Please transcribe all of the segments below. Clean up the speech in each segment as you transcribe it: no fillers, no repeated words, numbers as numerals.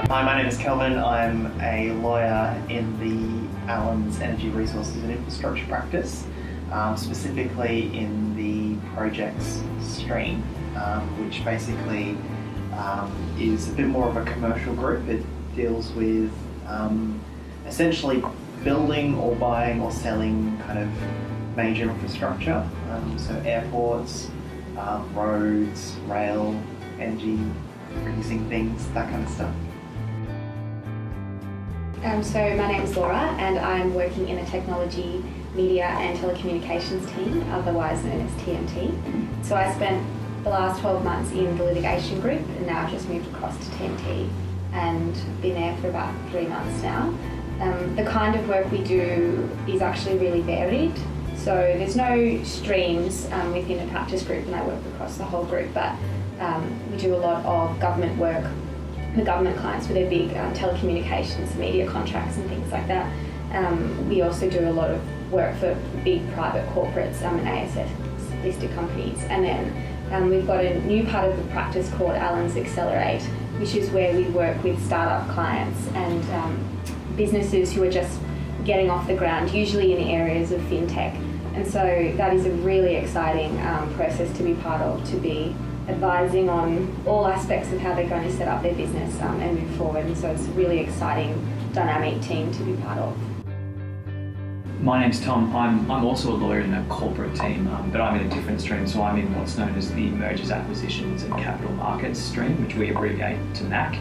Hi, my name is Kelvin. I'm a lawyer in the Allen's Energy Resources and Infrastructure practice, specifically in the projects stream, which basically is a bit more of a commercial group. It deals with essentially building or buying or selling kind of major infrastructure, so airports, roads, rail, energy producing things, that kind of stuff. So my name is Laura and I'm working in a technology, media and telecommunications team, otherwise known as TMT. So I spent the last 12 months in the litigation group and now I've just moved across to TMT and been there for about 3 months now. The kind of work we do is actually really varied. So there's no streams within a practice group and I work across the whole group, but we do a lot of government work, the government clients with their big telecommunications, media contracts and things like that. We also do a lot of work for big private corporates and ASX listed companies. And then we've got a new part of the practice called Allen's Accelerate, which is where we work with startup clients and businesses who are just getting off the ground, usually in areas of fintech. And so that is a really exciting process to be part of, to be advising on all aspects of how they're going to set up their business and move forward. And so it's a really exciting, dynamic team to be part of. My name's Tom. I'm also a lawyer in a corporate team, but I'm in a different stream. So I'm in what's known as the mergers, acquisitions and capital markets stream, which we abbreviate to MAC.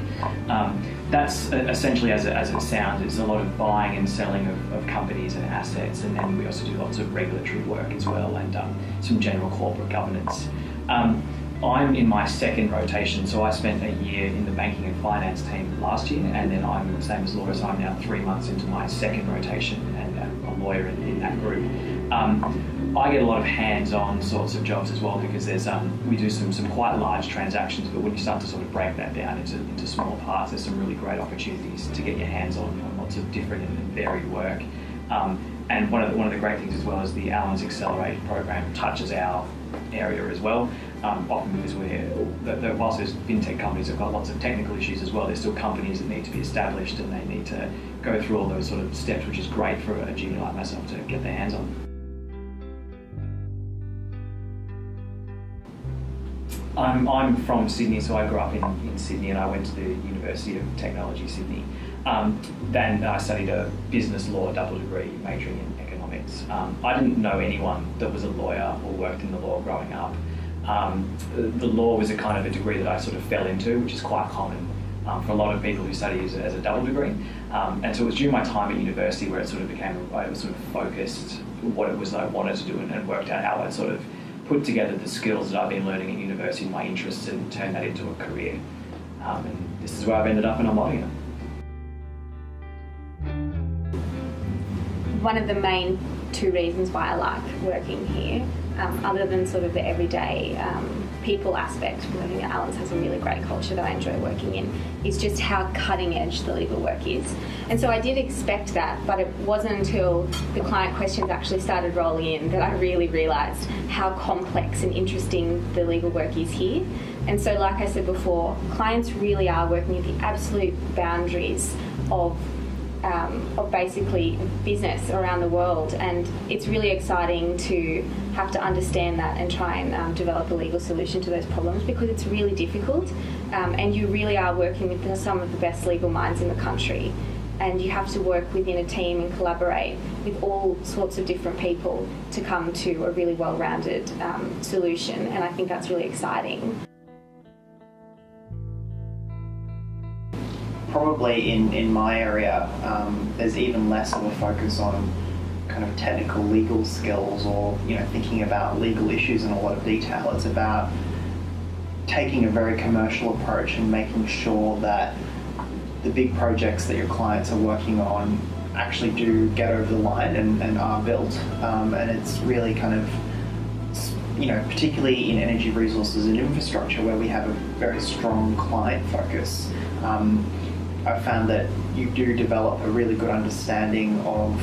That's essentially, as it sounds, it's a lot of buying and selling of companies and assets, and then we also do lots of regulatory work as well and some general corporate governance. I'm in my second rotation, so I spent a year in the banking and finance team last year, and then I'm the same as Laura, so I'm now 3 months into my second rotation and I'm a lawyer in that group. I get a lot of hands-on sorts of jobs as well because there's we do some quite large transactions, but when you start to sort of break that down into smaller parts, there's some really great opportunities to get your hands on lots of different and varied work. And one of the great things as well is the Allen's Accelerate program touches our area as well. Often because whilst there's fintech companies that have got lots of technical issues as well, there's still companies that need to be established and they need to go through all those sort of steps, which is great for a junior like myself to get their hands on. I'm from Sydney, so I grew up in Sydney and I went to the University of Technology, Sydney. Then I studied a business law double degree, majoring in economics. I didn't know anyone that was a lawyer or worked in the law growing up. The law was a kind of a degree that I sort of fell into, which is quite common for a lot of people who study as a double degree. And so it was during my time at university where it sort of became, I was sort of focused what it was that I wanted to do and worked out how I'd sort of put together the skills that I've been learning at university and my interests and turn that into a career. And this is where I've ended up and I'm loving it. One of the main 2 reasons why I like working here, other than sort of the everyday people aspect, because I think that Allen's has a really great culture that I enjoy working in, is just how cutting edge the legal work is. And so I did expect that, but it wasn't until the client questions actually started rolling in that I really realised how complex and interesting the legal work is here. And so like I said before, clients really are working at the absolute boundaries of basically business around the world, and it's really exciting to have to understand that and try and develop a legal solution to those problems, because it's really difficult and you really are working with some of the best legal minds in the country, and you have to work within a team and collaborate with all sorts of different people to come to a really well-rounded solution, and I think that's really exciting. Probably in my area, there's even less of a focus on kind of technical legal skills or thinking about legal issues in a lot of detail. It's about taking a very commercial approach and making sure that the big projects that your clients are working on actually do get over the line and are built. And it's really kind of, particularly in energy resources and infrastructure where we have a very strong client focus. I've found that you do develop a really good understanding of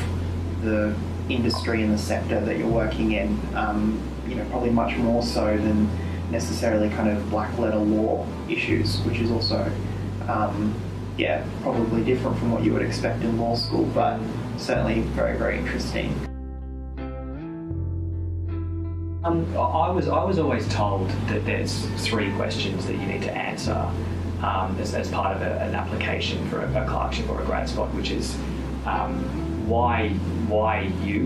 the industry and the sector that you're working in, probably much more so than necessarily kind of black letter law issues, which is also yeah, probably different from what you would expect in law school, but certainly very, very interesting. I was always told that there's 3 questions that you need to answer as part of an application for a clerkship or a grad spot, which is why you,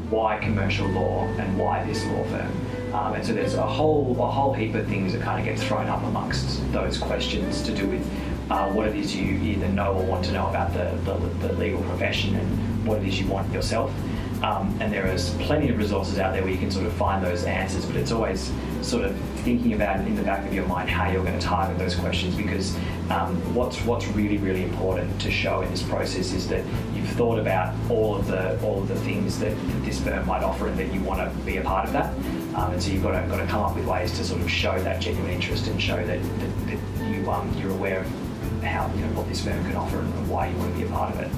why commercial law, and why this law firm. And so there's a whole heap of things that kind of get thrown up amongst those questions to do with what it is you either know or want to know about the legal profession and what it is you want yourself. And there is plenty of resources out there where you can sort of find those answers, but it's always sort of thinking about in the back of your mind how you're going to target those questions, because what's really, really important to show in this process is that you've thought about all of the things that this firm might offer and that you want to be a part of that. And so you've got to come up with ways to sort of show that genuine interest and show that you're aware of how, what this firm can offer and why you want to be a part of it.